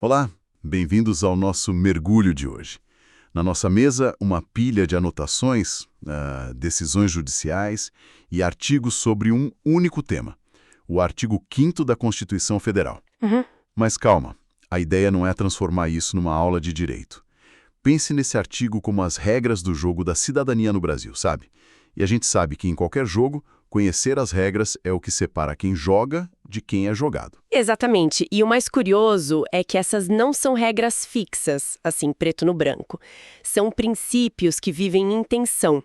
Olá, bem-vindos ao nosso mergulho de hoje. Na nossa mesa, uma pilha de anotações, decisões judiciais e artigos sobre um único tema, o artigo 5º da Constituição Federal. Uhum. Mas calma, a ideia não é transformar isso numa aula de direito. Pense nesse artigo como as regras do jogo da cidadania no Brasil, sabe? E a gente sabe que em qualquer jogo, conhecer as regras é o que separa quem joga de quem é jogado. Exatamente. E o mais curioso é que essas não são regras fixas, assim, preto no branco. São princípios que vivem em tensão.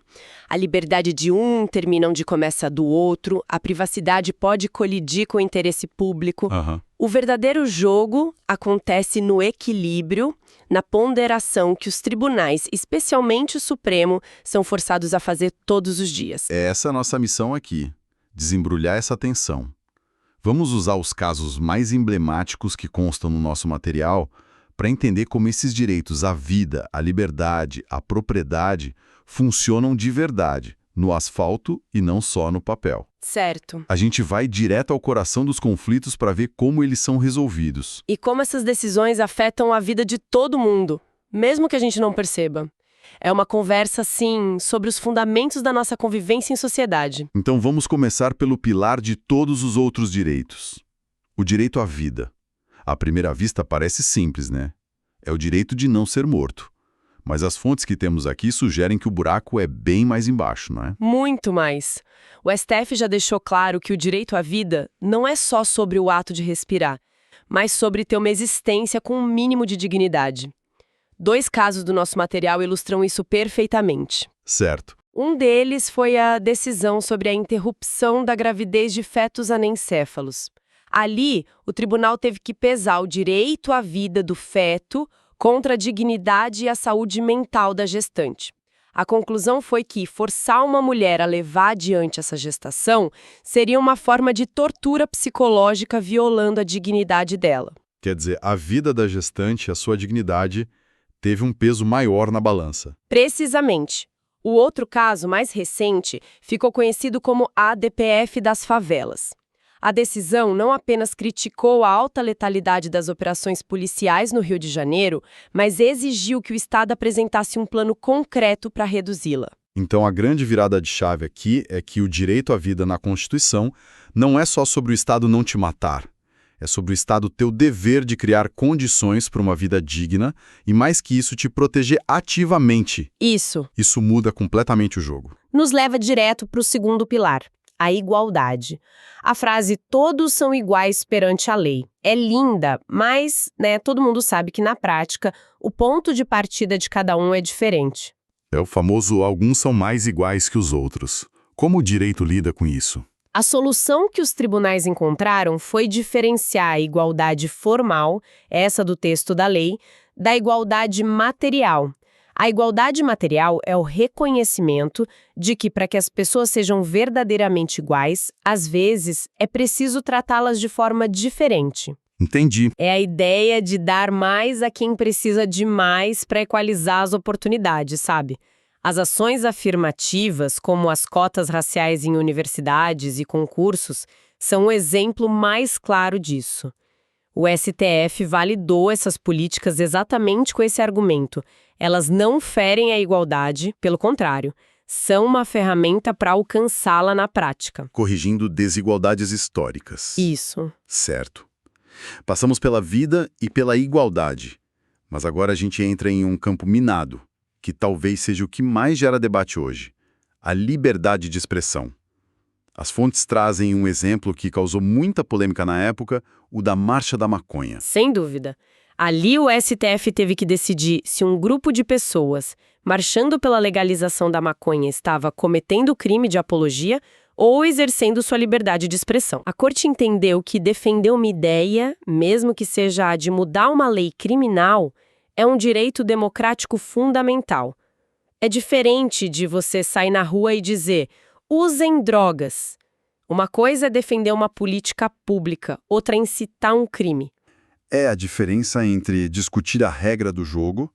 A liberdade de um termina onde começa a do outro, a privacidade pode colidir com o interesse público. Aham. O verdadeiro jogo acontece no equilíbrio, na ponderação que os tribunais, especialmente o Supremo, são forçados a fazer todos os dias. É essa a nossa missão aqui, desembrulhar essa tensão. Vamos usar os casos mais emblemáticos que constam no nosso material para entender como esses direitos à vida, à liberdade, à propriedade funcionam de verdade, no asfalto e não só no papel. Certo. A gente vai direto ao coração dos conflitos para ver como eles são resolvidos. E como essas decisões afetam a vida de todo mundo, mesmo que a gente não perceba. É uma conversa, sim, sobre os fundamentos da nossa convivência em sociedade. Então vamos começar pelo pilar de todos os outros direitos. O direito à vida. À primeira vista parece simples, né? É o direito de não ser morto. Mas as fontes que temos aqui sugerem que o buraco é bem mais embaixo, não é? Muito mais. O STF já deixou claro que o direito à vida não é só sobre o ato de respirar, mas sobre ter uma existência com um mínimo de dignidade. 2 casos do nosso material ilustram isso perfeitamente. Certo. Um deles foi a decisão sobre a interrupção da gravidez de fetos anencéfalos. Ali, o tribunal teve que pesar o direito à vida do feto contra a dignidade e a saúde mental da gestante. A conclusão foi que forçar uma mulher a levar adiante essa gestação seria uma forma de tortura psicológica violando a dignidade dela. Quer dizer, a vida da gestante, a sua dignidade, teve um peso maior na balança. Precisamente. O outro caso, mais recente, ficou conhecido como a ADPF das favelas. A decisão não apenas criticou a alta letalidade das operações policiais no Rio de Janeiro, mas exigiu que o Estado apresentasse um plano concreto para reduzi-la. Então a grande virada de chave aqui é que o direito à vida na Constituição não é só sobre o Estado não te matar. É sobre o Estado ter o dever de criar condições para uma vida digna e, mais que isso, te proteger ativamente. Isso Isso muda completamente o jogo. nos leva direto para o segundo pilar, a igualdade. A frase "todos são iguais perante a lei" é linda, mas, todo mundo sabe que, na prática, o ponto de partida de cada um é diferente. É o famoso alguns são mais iguais que os outros. Como o direito lida com isso? A solução que os tribunais encontraram foi diferenciar a igualdade formal, essa do texto da lei, da igualdade material. A igualdade material é o reconhecimento de que, para que as pessoas sejam verdadeiramente iguais, às vezes é preciso tratá-las de forma diferente. Entendi. É a ideia de dar mais a quem precisa de mais para equalizar as oportunidades, sabe? As ações afirmativas, como as cotas raciais em universidades e concursos, são o exemplo mais claro disso. O STF validou essas políticas exatamente com esse argumento. Elas não ferem a igualdade, pelo contrário, são uma ferramenta para alcançá-la na prática. Corrigindo desigualdades históricas. Isso. Certo. Passamos pela vida e pela igualdade. Mas agora a gente entra em um campo minado, que talvez seja o que mais gera debate hoje: a liberdade de expressão. As fontes trazem um exemplo que causou muita polêmica na época, o da Marcha da Maconha. Sem dúvida. Ali o STF teve que decidir se um grupo de pessoas marchando pela legalização da maconha estava cometendo crime de apologia ou exercendo sua liberdade de expressão. A corte entendeu que defender uma ideia, mesmo que seja a de mudar uma lei criminal, é um direito democrático fundamental. É diferente de você sair na rua e dizer "usem drogas". Uma coisa é defender uma política pública, outra é incitar um crime. É a diferença entre discutir a regra do jogo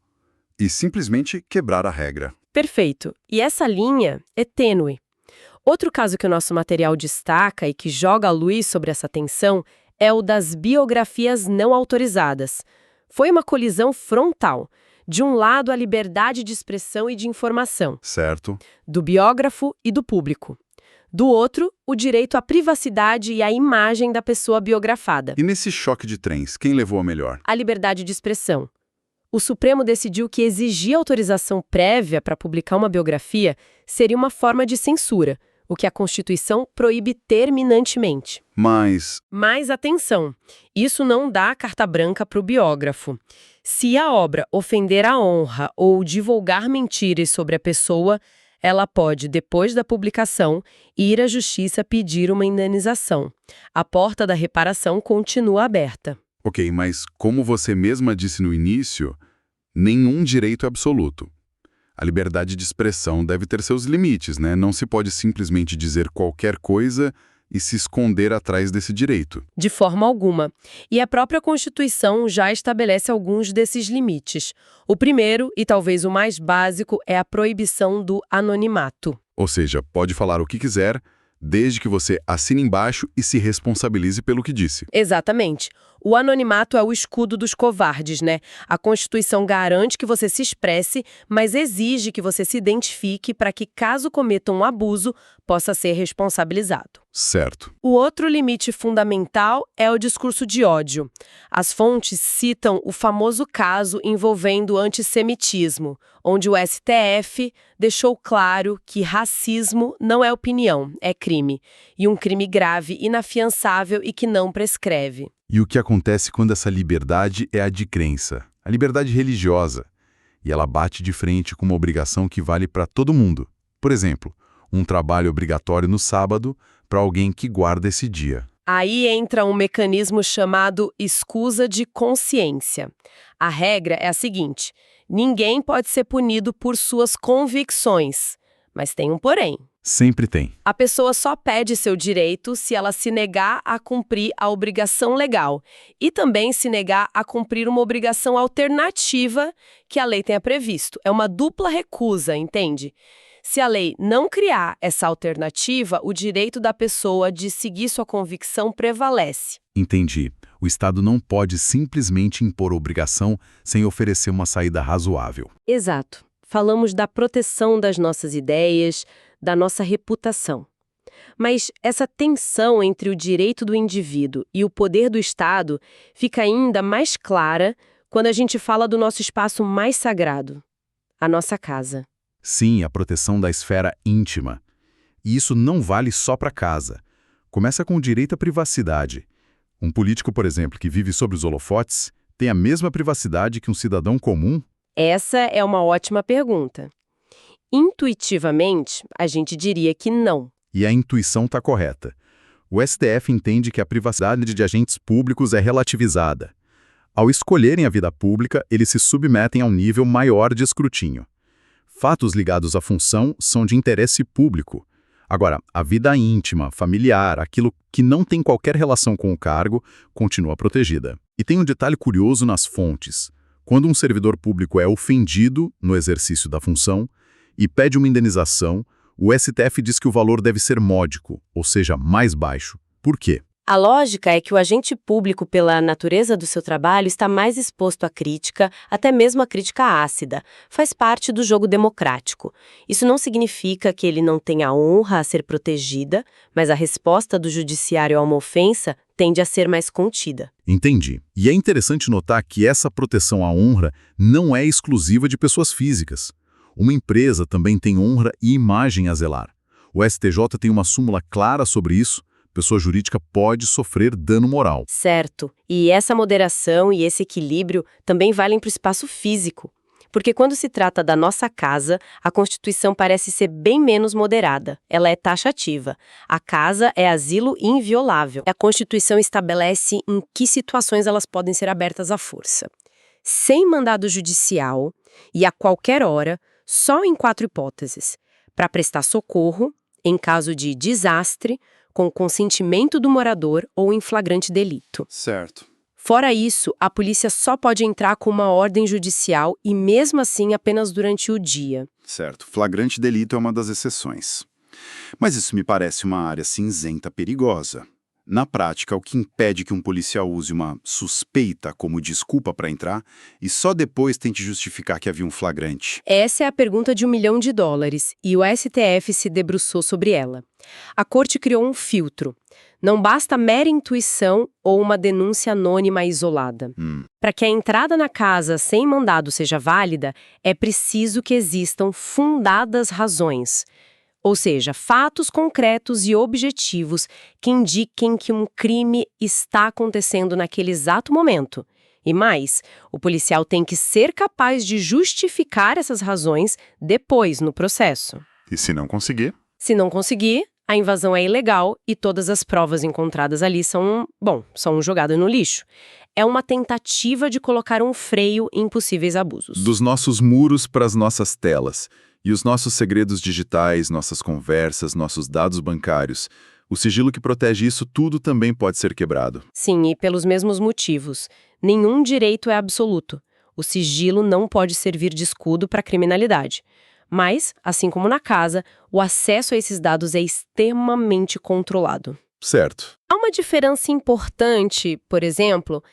e simplesmente quebrar a regra. Perfeito. E essa linha é tênue. Outro caso que o nosso material destaca e que joga a luz sobre essa tensão é o das biografias não autorizadas. Foi uma colisão frontal. De um lado, a liberdade de expressão e de informação, Certo. do biógrafo e do público. Do outro, o direito à privacidade e à imagem da pessoa biografada. E nesse choque de trens, quem levou a melhor? A liberdade de expressão. O Supremo decidiu que exigir autorização prévia para publicar uma biografia seria uma forma de censura, o que a Constituição proíbe terminantemente. Mas, Mas atenção, isso não dá carta branca para o biógrafo. Se a obra ofender a honra ou divulgar mentiras sobre a pessoa, ela pode, depois da publicação, ir à justiça pedir uma indenização. A porta da reparação continua aberta. ok, mas como você mesma disse no início, nenhum direito é absoluto. A liberdade de expressão deve ter seus limites, né? Não se pode simplesmente dizer qualquer coisa e se esconder atrás desse direito. De forma alguma. E a própria Constituição já estabelece alguns desses limites. O primeiro, e talvez o mais básico, é a proibição do anonimato. Ou seja, pode falar o que quiser, desde que você assine embaixo e se responsabilize pelo que disse. Exatamente. O anonimato é o escudo dos covardes, né? A Constituição garante que você se expresse, mas exige que você se identifique para que, caso cometa um abuso, possa ser responsabilizado. Certo. O outro limite fundamental é o discurso de ódio. As fontes citam o famoso caso envolvendo o antissemitismo, onde o STF deixou claro que racismo não é opinião, é crime, e um crime grave, inafiançável e que não prescreve. E o que acontece quando essa liberdade é a de crença? A liberdade religiosa. E ela bate de frente com uma obrigação que vale para todo mundo. Por exemplo, um trabalho obrigatório no sábado para alguém que guarda esse dia. Aí entra um mecanismo chamado escusa de consciência. A regra é a seguinte: ninguém pode ser punido por suas convicções. Mas tem um porém. Sempre tem. A pessoa só pede seu direito se ela se negar a cumprir a obrigação legal e também se negar a cumprir uma obrigação alternativa que a lei tenha previsto. É uma dupla recusa, entende? Se a lei não criar essa alternativa, o direito da pessoa de seguir sua convicção prevalece. Entendi. O Estado não pode simplesmente impor obrigação sem oferecer uma saída razoável. Exato. Falamos da proteção das nossas ideias, da nossa reputação. Mas essa tensão entre o direito do indivíduo e o poder do Estado fica ainda mais clara quando a gente fala do nosso espaço mais sagrado, a nossa casa. Sim, a proteção da esfera íntima. E isso não vale só para casa. Começa com o direito à privacidade. Um político, por exemplo, que vive sob os holofotes, tem a mesma privacidade que um cidadão comum? Essa é uma ótima pergunta. Intuitivamente, a gente diria que não. E a intuição está correta. O STF entende que a privacidade de agentes públicos é relativizada. Ao escolherem a vida pública, eles se submetem a um nível maior de escrutínio. Fatos ligados à função são de interesse público. Agora, a vida íntima, familiar, aquilo que não tem qualquer relação com o cargo, continua protegida. E tem um detalhe curioso nas fontes. Quando um servidor público é ofendido no exercício da função e pede uma indenização, o STF diz que o valor deve ser módico, ou seja, mais baixo. Por quê? A lógica é que o agente público, pela natureza do seu trabalho, está mais exposto à crítica, até mesmo à crítica ácida. Faz parte do jogo democrático. Isso não significa que ele não tenha honra a ser protegida, mas a resposta do judiciário a uma ofensa tende a ser mais contida. Entendi. E é interessante notar que essa proteção à honra não é exclusiva de pessoas físicas. Uma empresa também tem honra e imagem a zelar. O STJ tem uma súmula clara sobre isso. Pessoa jurídica pode sofrer dano moral. Certo. E essa moderação e esse equilíbrio também valem para o espaço físico. Porque quando se trata da nossa casa, a Constituição parece ser bem menos moderada. Ela é taxativa. A casa é asilo inviolável. A Constituição estabelece em que situações elas podem ser abertas à força. Sem mandado judicial e a qualquer hora, só em 4 hipóteses. Para prestar socorro, em caso de desastre, com consentimento do morador ou em flagrante delito. Certo. Fora isso, a polícia só pode entrar com uma ordem judicial e, mesmo assim, apenas durante o dia. Certo. Flagrante delito é uma das exceções. Mas isso me parece uma área cinzenta perigosa. Na prática, o que impede que um policial use uma suspeita como desculpa para entrar e só depois tente justificar que havia um flagrante? Essa é a pergunta de US$ 1 milhão, e o STF se debruçou sobre ela. A corte criou um filtro. Não basta mera intuição ou uma denúncia anônima isolada. Para que a entrada na casa sem mandado seja válida, é preciso que existam fundadas razões. Ou seja, fatos concretos e objetivos que indiquem que um crime está acontecendo naquele exato momento. E mais, o policial tem que ser capaz de justificar essas razões depois no processo. E se não conseguir? Se não conseguir, a invasão é ilegal e todas as provas encontradas ali são jogadas no lixo. É uma tentativa de colocar um freio em possíveis abusos. Dos nossos muros para as nossas telas. E os nossos segredos digitais, nossas conversas, nossos dados bancários. O sigilo que protege isso tudo também pode ser quebrado. Sim, e pelos mesmos motivos. Nenhum direito é absoluto. O sigilo não pode servir de escudo para a criminalidade. Mas, assim como na casa, o acesso a esses dados é extremamente controlado. Certo. Há uma diferença importante, por exemplo,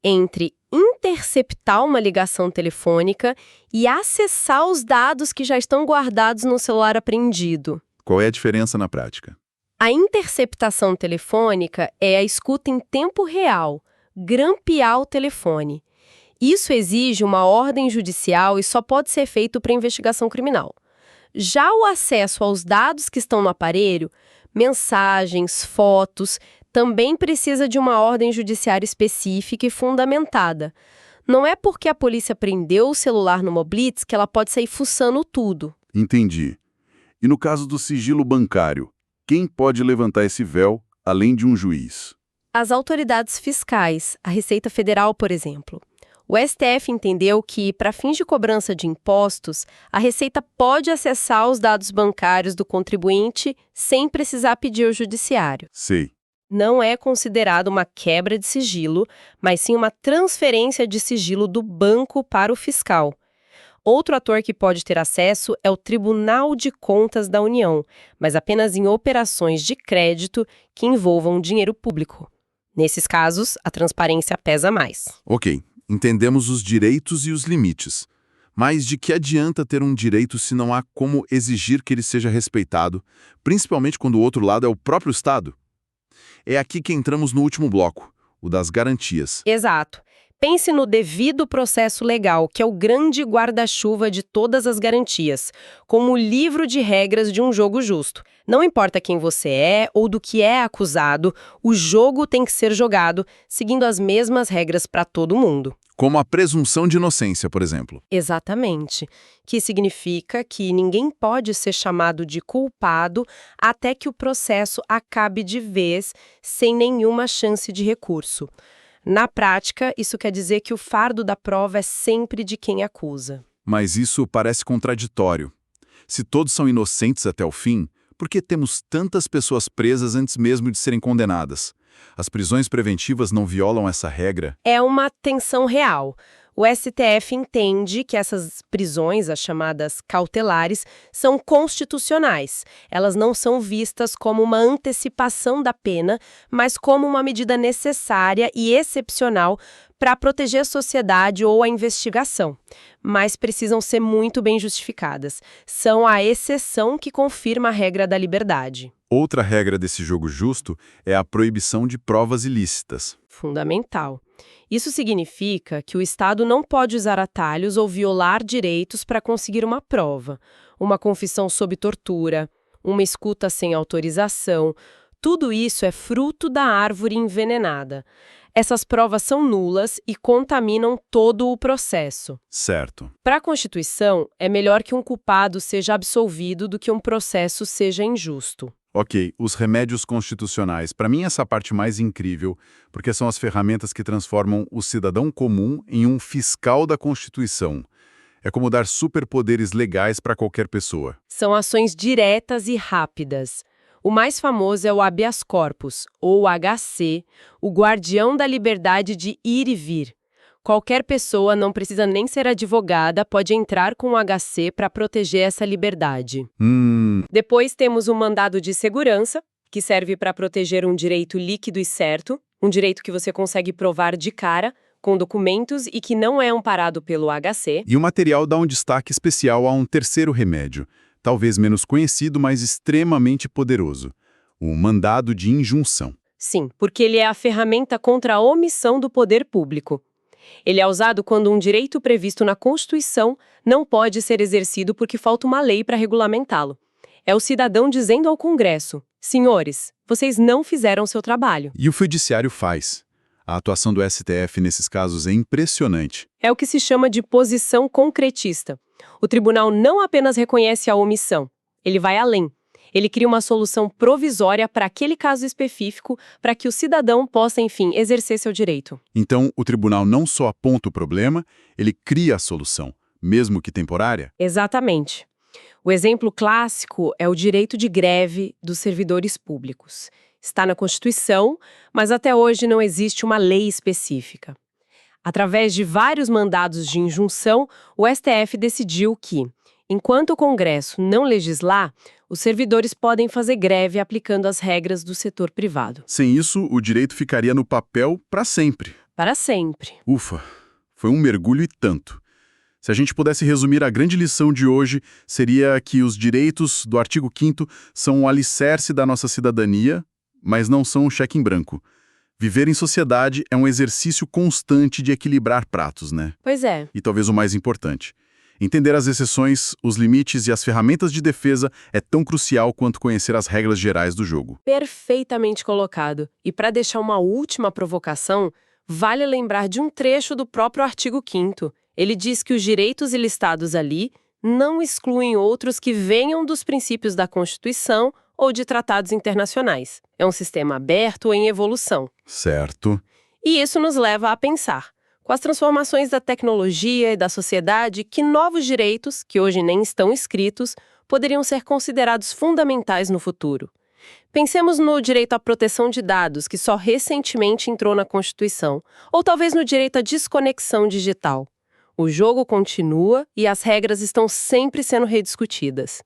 entre interceptar uma ligação telefônica e acessar os dados que já estão guardados no celular apreendido. Qual é a diferença na prática? A interceptação telefônica é a escuta em tempo real, grampear o telefone. Isso exige uma ordem judicial e só pode ser feito para investigação criminal. Já o acesso aos dados que estão no aparelho, mensagens, fotos, também precisa de uma ordem judiciária específica e fundamentada. Não é porque a polícia prendeu o celular numa blitz que ela pode sair fuçando tudo. Entendi. E no caso do sigilo bancário, quem pode levantar esse véu além de um juiz? As autoridades fiscais, a Receita Federal, por exemplo. O STF entendeu que, para fins de cobrança de impostos, a Receita pode acessar os dados bancários do contribuinte sem precisar pedir ao judiciário. Sei. Não é considerado uma quebra de sigilo, mas sim uma transferência de sigilo do banco para o fiscal. Outro ator que pode ter acesso é o Tribunal de Contas da União, mas apenas em operações de crédito que envolvam dinheiro público. Nesses casos, a transparência pesa mais. Ok, entendemos os direitos e os limites. Mas de que adianta ter um direito se não há como exigir que ele seja respeitado, principalmente quando o outro lado é o próprio Estado? É aqui que entramos no último bloco, o das garantias. Exato. Pense no devido processo legal, que é o grande guarda-chuva de todas as garantias, como o livro de regras de um jogo justo. Não importa quem você é ou do que é acusado, o jogo tem que ser jogado seguindo as mesmas regras para todo mundo. Como a presunção de inocência, por exemplo. Exatamente. Que significa que ninguém pode ser chamado de culpado até que o processo acabe de vez, sem nenhuma chance de recurso. Na prática, isso quer dizer que o fardo da prova é sempre de quem acusa. Mas isso parece contraditório. Se todos são inocentes até o fim, por que temos tantas pessoas presas antes mesmo de serem condenadas? As prisões preventivas não violam essa regra? É uma tensão real. O STF entende que essas prisões, as chamadas cautelares, são constitucionais. Elas não são vistas como uma antecipação da pena, mas como uma medida necessária e excepcional para proteger a sociedade ou a investigação. Mas precisam ser muito bem justificadas. São a exceção que confirma a regra da liberdade. Outra regra desse jogo justo é a proibição de provas ilícitas. Fundamental. Isso significa que o Estado não pode usar atalhos ou violar direitos para conseguir uma prova, uma confissão sob tortura, uma escuta sem autorização. Tudo isso é fruto da árvore envenenada. Essas provas são nulas e contaminam todo o processo. Certo. Para a Constituição, é melhor que um culpado seja absolvido do que um processo seja injusto. Ok, os remédios constitucionais. Para mim, essa é a parte mais incrível, porque são as ferramentas que transformam o cidadão comum em um fiscal da Constituição. É como dar superpoderes legais para qualquer pessoa. São ações diretas e rápidas. O mais famoso é o habeas corpus, ou HC, o guardião da liberdade de ir e vir. Qualquer pessoa, não precisa nem ser advogada, pode entrar com o HC para proteger essa liberdade. Depois temos o mandado de segurança, que serve para proteger um direito líquido e certo, um direito que você consegue provar de cara, com documentos e que não é amparado pelo HC. E o material dá um destaque especial a um terceiro remédio, talvez menos conhecido, mas extremamente poderoso: o mandado de injunção. Sim, porque ele é a ferramenta contra a omissão do poder público. Ele é usado quando um direito previsto na Constituição não pode ser exercido porque falta uma lei para regulamentá-lo. É o cidadão dizendo ao Congresso: senhores, vocês não fizeram seu trabalho. E o judiciário faz. A atuação do STF nesses casos é impressionante. É o que se chama de posição concretista. O tribunal não apenas reconhece a omissão, ele vai além. Ele cria uma solução provisória para aquele caso específico, para que o cidadão possa, enfim, exercer seu direito. Então, o tribunal não só aponta o problema, ele cria a solução, mesmo que temporária? Exatamente. O exemplo clássico é o direito de greve dos servidores públicos. Está na Constituição, mas até hoje não existe uma lei específica. Através de vários mandados de injunção, o STF decidiu que, enquanto o Congresso não legislar, os servidores podem fazer greve aplicando as regras do setor privado. Sem isso, o direito ficaria no papel para sempre. Para sempre. Ufa, foi um mergulho e tanto. Se a gente pudesse resumir a grande lição de hoje, seria que os direitos do artigo 5º são o alicerce da nossa cidadania, mas não são um cheque em branco. Viver em sociedade é um exercício constante de equilibrar pratos, né? Pois é. E talvez o mais importante: entender as exceções, os limites e as ferramentas de defesa é tão crucial quanto conhecer as regras gerais do jogo. Perfeitamente colocado. E para deixar uma última provocação, vale lembrar de um trecho do próprio artigo 5º. Ele diz que os direitos listados ali não excluem outros que venham dos princípios da Constituição ou de tratados internacionais. É um sistema aberto em evolução. Certo. E isso nos leva a pensar: com as transformações da tecnologia e da sociedade, que novos direitos, que hoje nem estão escritos, poderiam ser considerados fundamentais no futuro? Pensemos no direito à proteção de dados, que só recentemente entrou na Constituição, ou talvez no direito à desconexão digital. O jogo continua e as regras estão sempre sendo rediscutidas.